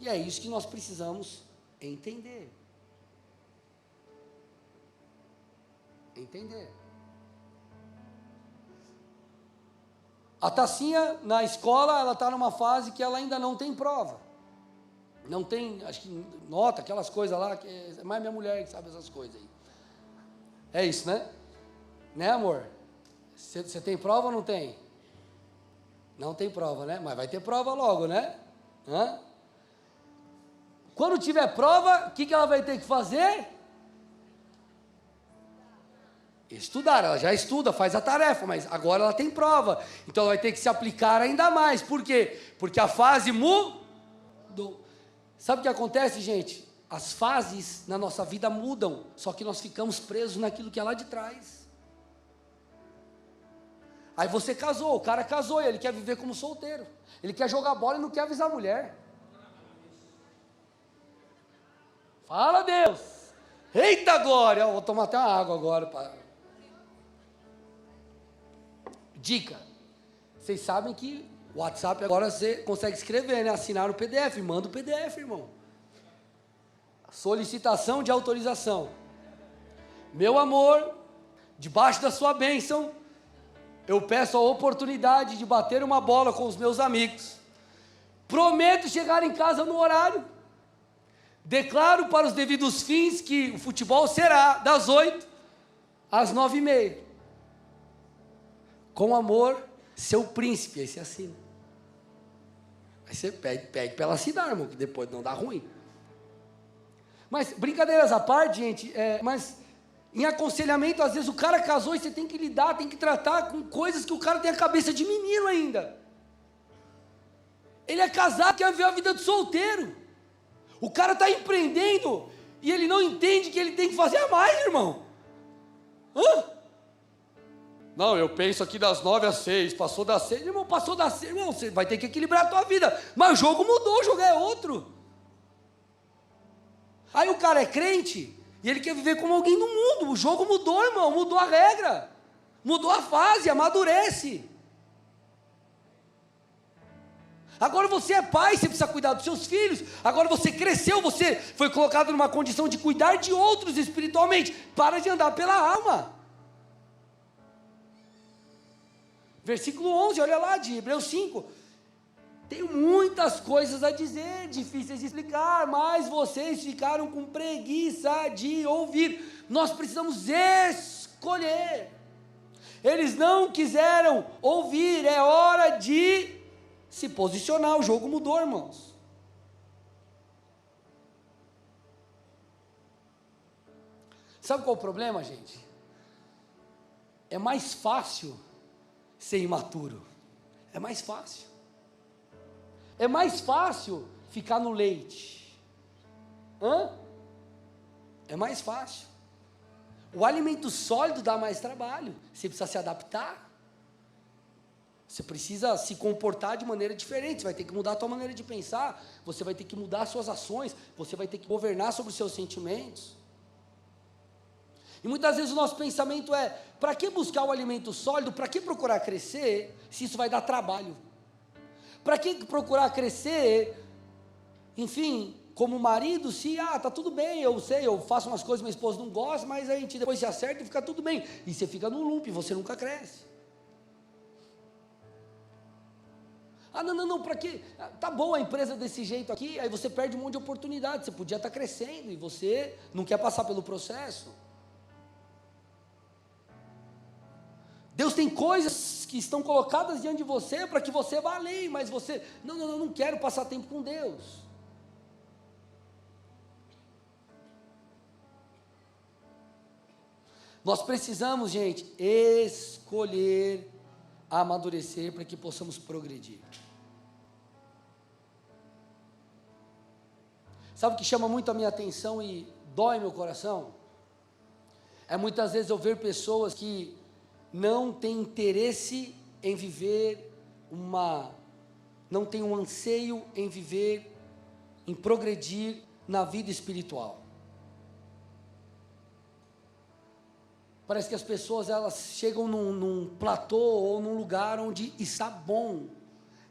E é isso que nós precisamos entender. Entender. A Tacinha na escola, ela está numa fase que ela ainda não tem prova. Não tem, acho que nota, aquelas coisas lá, que é mais minha mulher que sabe essas coisas aí. É isso, né? Né, amor? Você tem prova ou não tem? Não tem prova, né? Mas vai ter prova logo, né? Hã? Quando tiver prova, o que ela vai ter que fazer? Estudar. Ela já estuda, faz a tarefa, mas agora ela tem prova. Então ela vai ter que se aplicar ainda mais. Por quê? Porque a fase mudou. Sabe o que acontece, gente? As fases na nossa vida mudam, só que nós ficamos presos naquilo que é lá de trás. Aí você casou, o cara casou e ele quer viver como solteiro. Ele quer jogar bola e não quer avisar a mulher. Fala, Deus. Eita, glória. Vou tomar até uma água agora. Dica. Vocês sabem que o WhatsApp agora você consegue escrever, né? Assinar o PDF. Manda o PDF, irmão. Solicitação de autorização. Meu amor, debaixo da sua bênção, eu peço a oportunidade de bater uma bola com os meus amigos. Prometo chegar em casa no horário. Declaro para os devidos fins que o futebol será das 8 às 9h30. Com amor, seu príncipe. Aí você assina. Aí você pede para ela assinar, irmão, que depois não dá ruim. Mas, brincadeiras à parte, gente, mas em aconselhamento, às vezes o cara casou e você tem que lidar, tem que tratar com coisas que o cara tem a cabeça de menino ainda. Ele é casado, quer ver a vida do solteiro. O cara está empreendendo e ele não entende que ele tem que fazer a mais, irmão. Hã? Não, eu penso aqui das 9 às 6, passou das 6, irmão, passou das 6, irmão, você vai ter que equilibrar a tua vida. Mas o jogo mudou, o jogo é outro. Aí o cara é crente e ele quer viver como alguém no mundo. O jogo mudou, irmão, mudou a regra, mudou a fase, amadurece. Agora você é pai, você precisa cuidar dos seus filhos. Agora você cresceu, você foi colocado numa condição de cuidar de outros espiritualmente. Para de andar pela alma. Versículo 11, olha lá, de Hebreus 5. Tenho muitas coisas a dizer, difíceis de explicar, mas vocês ficaram com preguiça de ouvir. Nós precisamos escolher. Eles não quiseram ouvir, é hora de se posicionar. O jogo mudou, irmãos. Sabe qual é o problema, gente? É mais fácil ser imaturo. É mais fácil. É mais fácil ficar no leite. É mais fácil. O alimento sólido dá mais trabalho. Você precisa se adaptar. Você precisa se comportar de maneira diferente. Você vai ter que mudar a sua maneira de pensar. Você vai ter que mudar as suas ações. Você vai ter que governar sobre os seus sentimentos. E muitas vezes o nosso pensamento é: para que buscar o alimento sólido? Para que procurar crescer, se isso vai dar trabalho? Para que procurar crescer, enfim, como marido, se, tá tudo bem, eu sei, eu faço umas coisas que minha esposa não gosta, mas a gente depois se acerta e fica tudo bem. E você fica no loop, você nunca cresce. Não, para quê? Tá bom a empresa desse jeito aqui, aí você perde um monte de oportunidade, você podia estar crescendo e você não quer passar pelo processo. Deus tem coisas que estão colocadas diante de você para que você vá além, mas você, não quero passar tempo com Deus. Nós precisamos, gente, escolher amadurecer para que possamos progredir. Sabe o que chama muito a minha atenção e dói meu coração? É muitas vezes eu ver pessoas que não têm interesse em viver não têm um anseio em viver, em progredir na vida espiritual. Parece que as pessoas, elas chegam num platô ou num lugar onde está bom.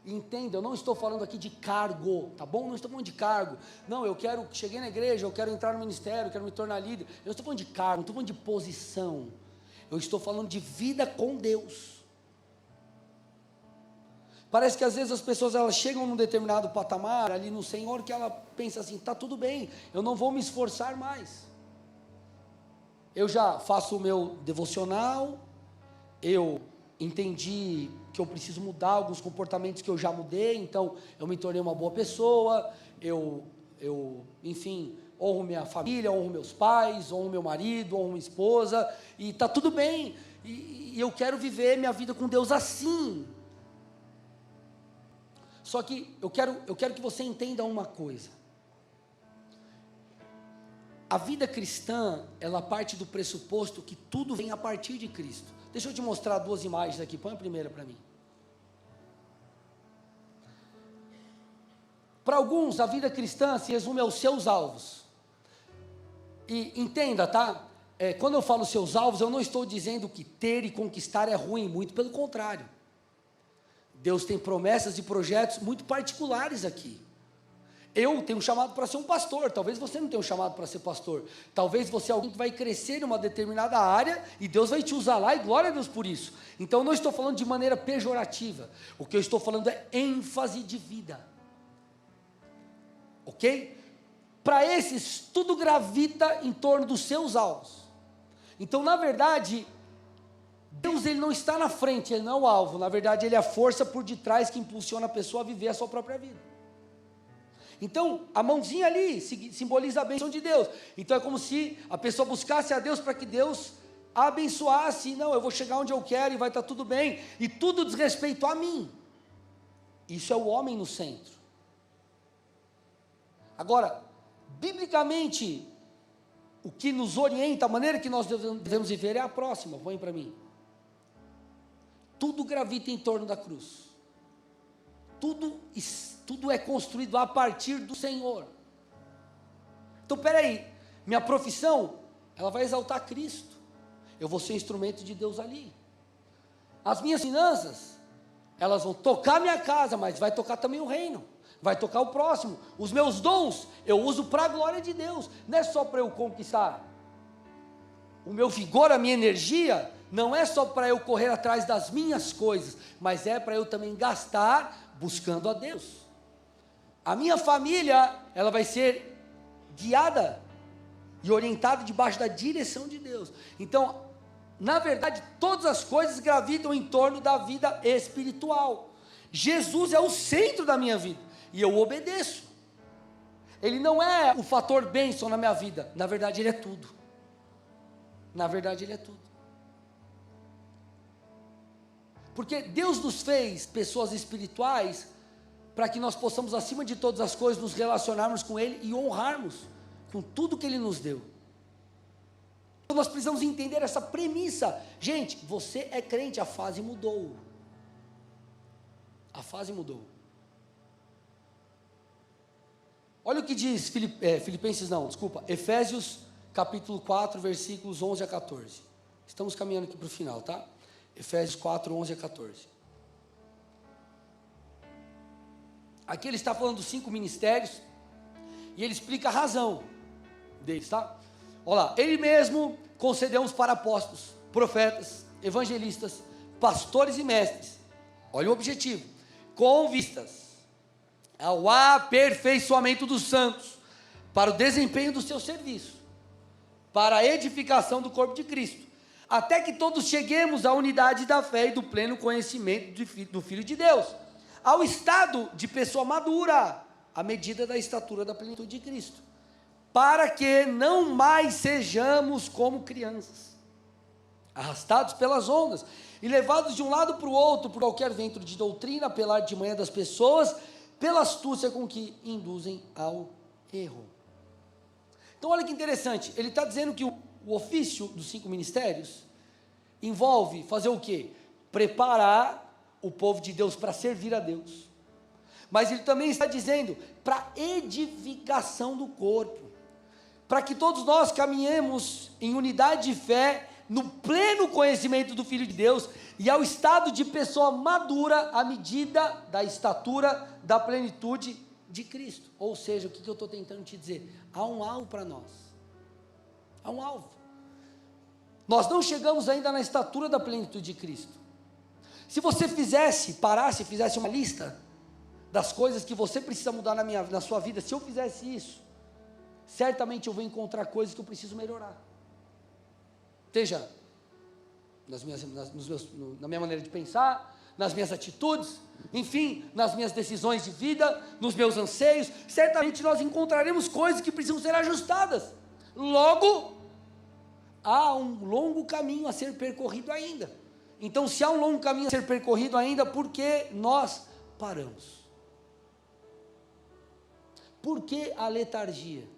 Entenda, eu não estou falando aqui de cargo, tá bom? Não estou falando de cargo. Não, cheguei na igreja, eu quero entrar no ministério, eu quero me tornar líder. Eu não estou falando de cargo, não estou falando de posição. Eu estou falando de vida com Deus. Parece que às vezes as pessoas, elas chegam num determinado patamar ali no Senhor, que ela pensa assim, tá tudo bem, eu não vou me esforçar mais. Eu já faço o meu devocional, eu entendi que eu preciso mudar alguns comportamentos que eu já mudei, então eu me tornei uma boa pessoa, enfim, honro minha família, honro meus pais, honro meu marido, honro minha esposa, e está tudo bem, e eu quero viver minha vida com Deus assim. Só que eu quero que você entenda uma coisa. A vida cristã, ela parte do pressuposto que tudo vem a partir de Cristo. Deixa eu te mostrar duas imagens aqui, põe a primeira para mim. Para alguns, a vida cristã se resume aos seus alvos. E entenda, tá? Quando eu falo seus alvos, eu não estou dizendo que ter e conquistar é ruim, muito pelo contrário. Deus tem promessas e projetos muito particulares aqui. Eu tenho um chamado para ser um pastor, talvez você não tenha um chamado para ser pastor, talvez você é alguém que vai crescer em uma determinada área, e Deus vai te usar lá, e glória a Deus por isso. Então eu não estou falando de maneira pejorativa, o que eu estou falando é ênfase de vida, ok? Para esses, tudo gravita em torno dos seus alvos. Então na verdade, Deus, ele não está na frente, ele não é o alvo, na verdade ele é a força por detrás que impulsiona a pessoa a viver a sua própria vida. Então, a mãozinha ali simboliza a bênção de Deus. Então, é como se a pessoa buscasse a Deus para que Deus a abençoasse. Não, eu vou chegar onde eu quero e vai estar tudo bem. E tudo diz respeito a mim. Isso é o homem no centro. Agora, biblicamente, o que nos orienta, a maneira que nós devemos viver é a próxima. Põe para mim. Tudo gravita em torno da cruz. Tudo é construído a partir do Senhor. Então, peraí, minha profissão, ela vai exaltar Cristo. Eu vou ser instrumento de Deus ali. As minhas finanças, elas vão tocar minha casa, mas vai tocar também o reino. Vai tocar o próximo. Os meus dons, eu uso para a glória de Deus. Não é só para eu conquistar. O meu vigor, a minha energia, não é só para eu correr atrás das minhas coisas, mas é para eu também gastar buscando a Deus. A minha família, ela vai ser guiada e orientada debaixo da direção de Deus. Então, na verdade, todas as coisas gravitam em torno da vida espiritual. Jesus é o centro da minha vida e eu obedeço. Ele não é o fator bênção na minha vida, na verdade ele é tudo. Na verdade ele é tudo. Porque Deus nos fez pessoas espirituais para que nós possamos, acima de todas as coisas, nos relacionarmos com Ele e honrarmos com tudo que Ele nos deu. Então nós precisamos entender essa premissa. Gente, você é crente, a fase mudou. A fase mudou. Olha o que diz Efésios capítulo 4, versículos 11 a 14. Estamos caminhando aqui para o final, tá? Efésios 4, 11 a 14. Aqui ele está falando dos 5 ministérios, E ele explica a razão deles, tá? Olha lá, ele mesmo concedeu uns para apóstolos, profetas, evangelistas, pastores e mestres. Olha o objetivo: com vistas ao aperfeiçoamento dos santos, para o desempenho do seu serviço, para a edificação do corpo de Cristo, até que todos cheguemos à unidade da fé e do pleno conhecimento do Filho de Deus, ao estado de pessoa madura, à medida da estatura da plenitude de Cristo, para que não mais sejamos como crianças, arrastados pelas ondas e levados de um lado para o outro por qualquer vento de doutrina, pela artimanha das pessoas, pela astúcia com que induzem ao erro. Então olha que interessante, ele está dizendo que o ofício dos 5 ministérios envolve fazer o quê? Preparar o povo de Deus para servir a Deus, mas ele também está dizendo para edificação do corpo, para que todos nós caminhemos em unidade de fé, no pleno conhecimento do Filho de Deus, e ao estado de pessoa madura, à medida da estatura da plenitude de Cristo. Ou seja, o que eu estou tentando te dizer? Há um alvo para nós, há um alvo. Nós não chegamos ainda na estatura da plenitude de Cristo. Se você parasse, fizesse uma lista das coisas que você precisa mudar na sua vida, se eu fizesse isso, certamente eu vou encontrar coisas que eu preciso melhorar. Seja na minha maneira de pensar, nas minhas atitudes, enfim, nas minhas decisões de vida, nos meus anseios, certamente nós encontraremos coisas que precisam ser ajustadas. Logo, há um longo caminho a ser percorrido ainda. Então, se há um longo caminho a ser percorrido ainda, por que nós paramos? Por que a letargia?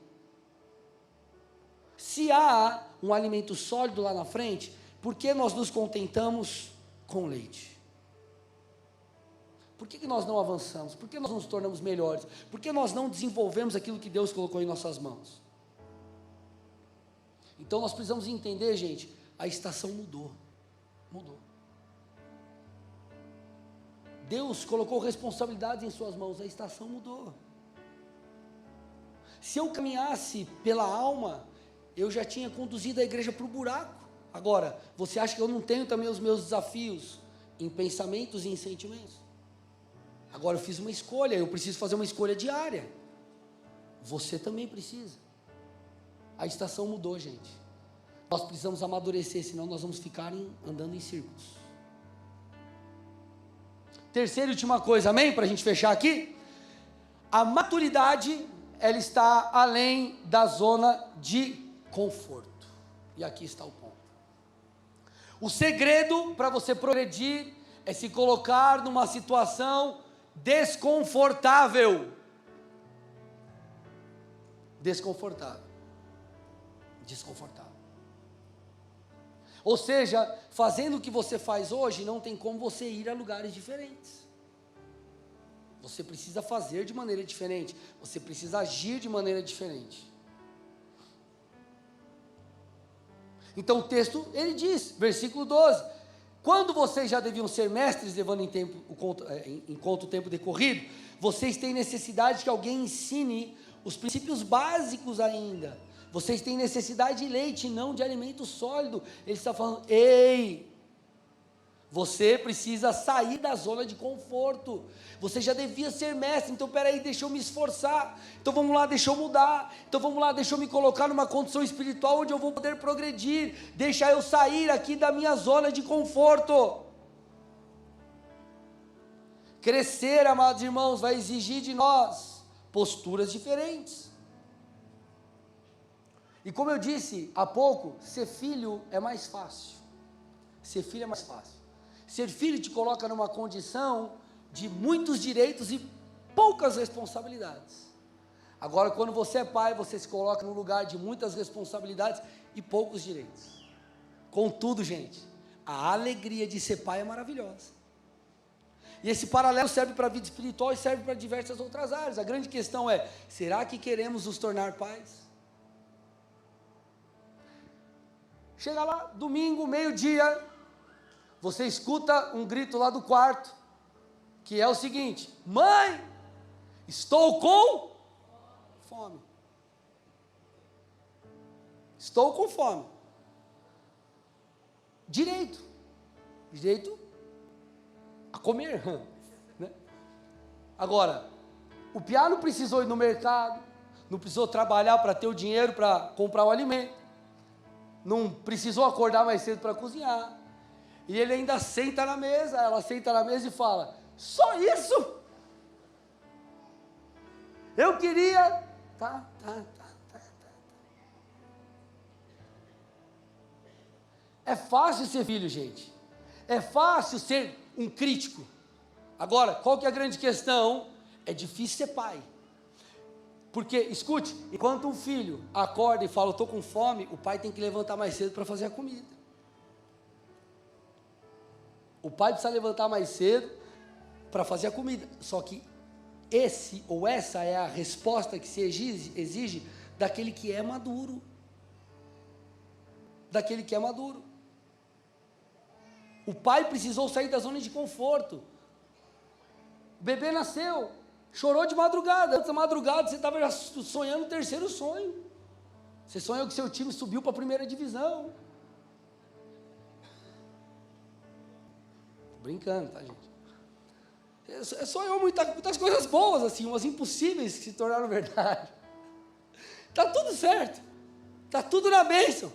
Se há um alimento sólido lá na frente, por que nós nos contentamos com leite? Por que nós não avançamos? Por que nós não nos tornamos melhores? Por que nós não desenvolvemos aquilo que Deus colocou em nossas mãos? Então nós precisamos entender, gente, a estação mudou. Deus colocou responsabilidades em suas mãos, a estação mudou. Se eu caminhasse pela alma, eu já tinha conduzido a igreja para o buraco. Agora, você acha que eu não tenho também os meus desafios em pensamentos e em sentimentos? Agora eu fiz uma escolha, eu preciso fazer uma escolha diária. Você também precisa. A estação mudou, gente. Nós precisamos amadurecer, senão nós vamos ficar andando em círculos. Terceira e última coisa, amém? Para a gente fechar aqui. A maturidade, ela está além da zona de conforto. E aqui está o ponto. O segredo para você progredir é se colocar numa situação desconfortável. Desconfortável. Ou seja, fazendo o que você faz hoje, não tem como você ir a lugares diferentes. Você precisa fazer de maneira diferente. Você precisa agir de maneira diferente. Então o texto, ele diz, versículo 12: quando vocês já deviam ser mestres, levando em conta o tempo decorrido, vocês têm necessidade que alguém ensine os princípios básicos ainda. Vocês têm necessidade de leite, não de alimento sólido. Ele está falando, ei, você precisa sair da zona de conforto. Você já devia ser mestre, então peraí, deixa eu me esforçar. Então vamos lá, deixa eu mudar. Então vamos lá, deixa eu me colocar numa condição espiritual onde eu vou poder progredir. Deixa eu sair aqui da minha zona de conforto. Crescer, amados irmãos, vai exigir de nós posturas diferentes. E como eu disse há pouco, ser filho é mais fácil. Ser filho é mais fácil. Ser filho te coloca numa condição de muitos direitos e poucas responsabilidades. Agora, quando você é pai, você se coloca num lugar de muitas responsabilidades e poucos direitos. Contudo, gente, a alegria de ser pai é maravilhosa. E esse paralelo serve para a vida espiritual e serve para diversas outras áreas. A grande questão é, será que queremos nos tornar pais? Chega lá, domingo, meio-dia, você escuta um grito lá do quarto, que é o seguinte: mãe, estou com fome. Estou com fome. Direito a comer. Né? Agora, o piá não precisou ir no mercado, não precisou trabalhar para ter o dinheiro para comprar o alimento, não precisou acordar mais cedo para cozinhar, e ele ainda senta na mesa, ela senta na mesa e fala, só isso? Eu queria, tá. É fácil ser filho, gente, é fácil ser um crítico. Agora, qual que é a grande questão? É difícil ser pai. Porque, escute, enquanto um filho acorda e fala, eu estou com fome, o pai tem que levantar mais cedo para fazer a comida. O pai precisa levantar mais cedo para fazer a comida. Só que esse ou essa é a resposta que se exige daquele que é maduro. Daquele que é maduro. O pai precisou sair da zona de conforto. O bebê nasceu, chorou de madrugada. Antes da madrugada você estava já sonhando o terceiro sonho. Você sonhou que seu time subiu para a primeira divisão. Tô brincando, tá, gente? Sonhou muitas coisas boas, assim, umas impossíveis que se tornaram verdade. Está tudo certo. Está tudo na bênção.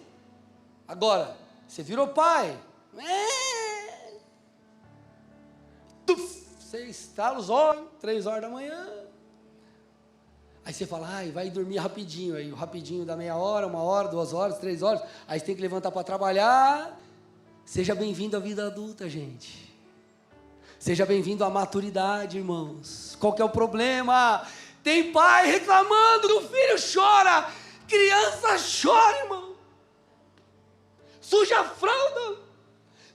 Agora, você virou pai. Você estala os olhos, 3 horas da manhã. Aí você fala, vai dormir rapidinho. Aí o rapidinho dá meia hora, 1 hora, 2 horas, 3 horas. Aí você tem que levantar para trabalhar. Seja bem-vindo à vida adulta, gente. Seja bem-vindo à maturidade, irmãos. Qual que é o problema? Tem pai reclamando que o filho chora. Criança chora, irmão. Suja a fralda.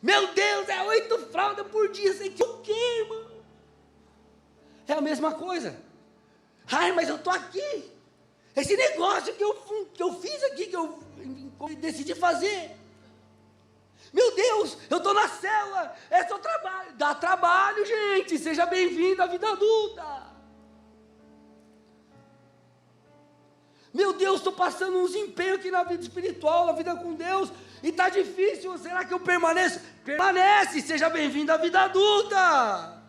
Meu Deus, é 8 fraldas por dia. Você quer o quê, irmão? É a mesma coisa. Mas eu estou aqui. Esse negócio que eu fiz aqui, que eu decidi fazer. Meu Deus, eu estou na célula. É seu trabalho. Dá trabalho, gente. Seja bem-vindo à vida adulta. Meu Deus, estou passando uns empenhos aqui na vida espiritual, na vida com Deus. E está difícil. Será que eu permaneço? Permanece. Seja bem-vindo à vida adulta.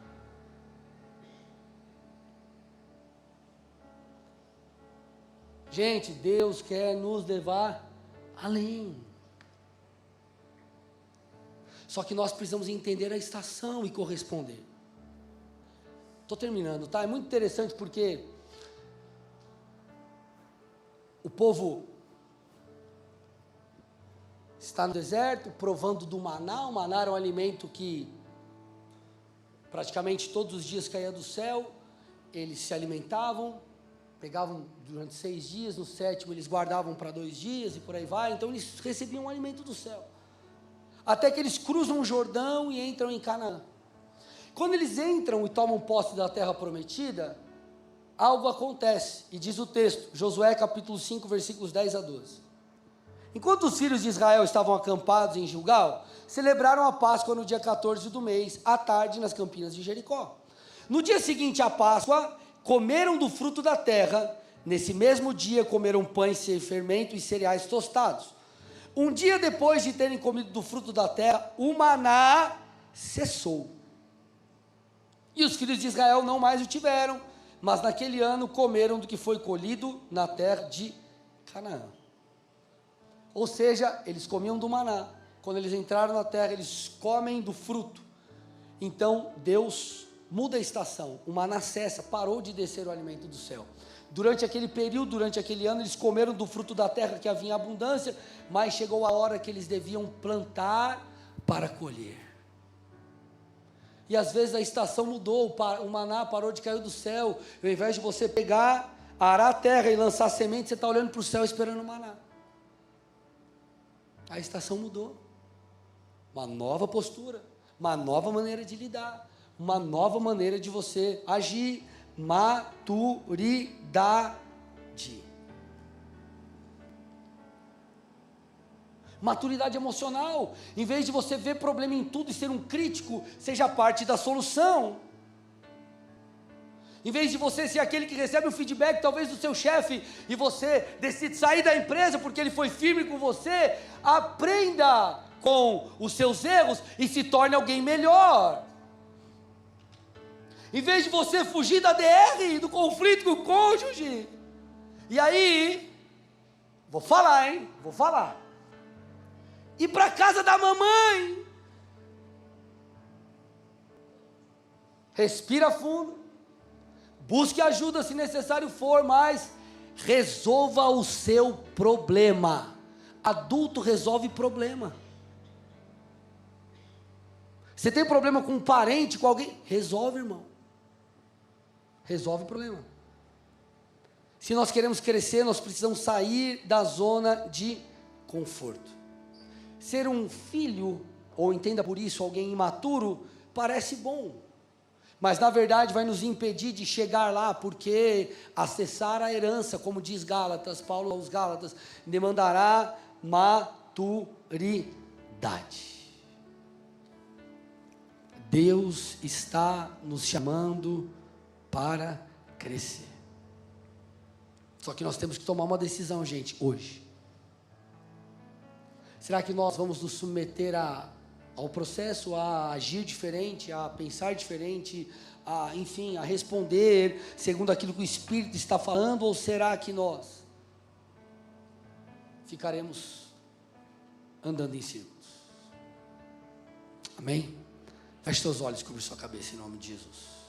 Gente, Deus quer nos levar além. Só que nós precisamos entender a estação e corresponder. Estou terminando, tá? É muito interessante porque o povo está no deserto, provando do maná. O maná era um alimento que praticamente todos os dias caía do céu. Eles se alimentavam, pegavam durante 6 dias, no 7º eles guardavam para 2 dias e por aí vai. Então eles recebiam um alimento do céu. Até que eles cruzam o Jordão e entram em Canaã. Quando eles entram e tomam posse da terra prometida, algo acontece, e diz o texto, Josué capítulo 5, versículos 10 a 12. Enquanto os filhos de Israel estavam acampados em Gilgal, celebraram a Páscoa no dia 14 do mês, à tarde, nas campinas de Jericó. No dia seguinte à Páscoa, comeram do fruto da terra. Nesse mesmo dia comeram pães sem fermento e cereais tostados. Um dia depois de terem comido do fruto da terra, o maná cessou. E os filhos de Israel não mais o tiveram, mas naquele ano comeram do que foi colhido na terra de Canaã. Ou seja, eles comiam do maná. Quando eles entraram na terra, eles comem do fruto. Então, Deus muda a estação. O maná cessa, parou de descer o alimento do céu. Durante aquele período, durante aquele ano, eles comeram do fruto da terra que havia em abundância, mas chegou a hora que eles deviam plantar para colher. E às vezes a estação mudou, o maná parou de cair do céu. Ao invés de você pegar, arar a terra e lançar semente, você está olhando para o céu esperando o maná. A estação mudou. Uma nova postura, uma nova maneira de lidar, uma nova maneira de você agir. Maturidade. Maturidade emocional. Em vez de você ver problema em tudo e ser um crítico, seja parte da solução. Em vez de você ser aquele que recebe o feedback, talvez do seu chefe, e você decide sair da empresa porque ele foi firme com você, aprenda com os seus erros e se torne alguém melhor. Em vez de você fugir da DR, do conflito com o cônjuge, e aí, vou falar, hein? Vou falar. Ir para casa da mamãe. Respira fundo. Busque ajuda se necessário for, mas resolva o seu problema. Adulto resolve problema. Você tem problema com um parente, com alguém? Resolve, irmão. Resolve o problema. Se nós queremos crescer, nós precisamos sair da zona de conforto. Ser um filho, ou entenda por isso, alguém imaturo, parece bom. Mas na verdade vai nos impedir de chegar lá, porque acessar a herança, como diz Gálatas, Paulo aos Gálatas, demandará maturidade. Deus está nos chamando para crescer. Só que nós temos que tomar uma decisão, gente, hoje. Será que nós vamos nos submeter ao processo, a agir diferente, a pensar diferente, enfim, a responder segundo aquilo que o Espírito está falando, ou será que nós ficaremos andando em círculos? Amém? Feche seus olhos, cubra sua cabeça em nome de Jesus.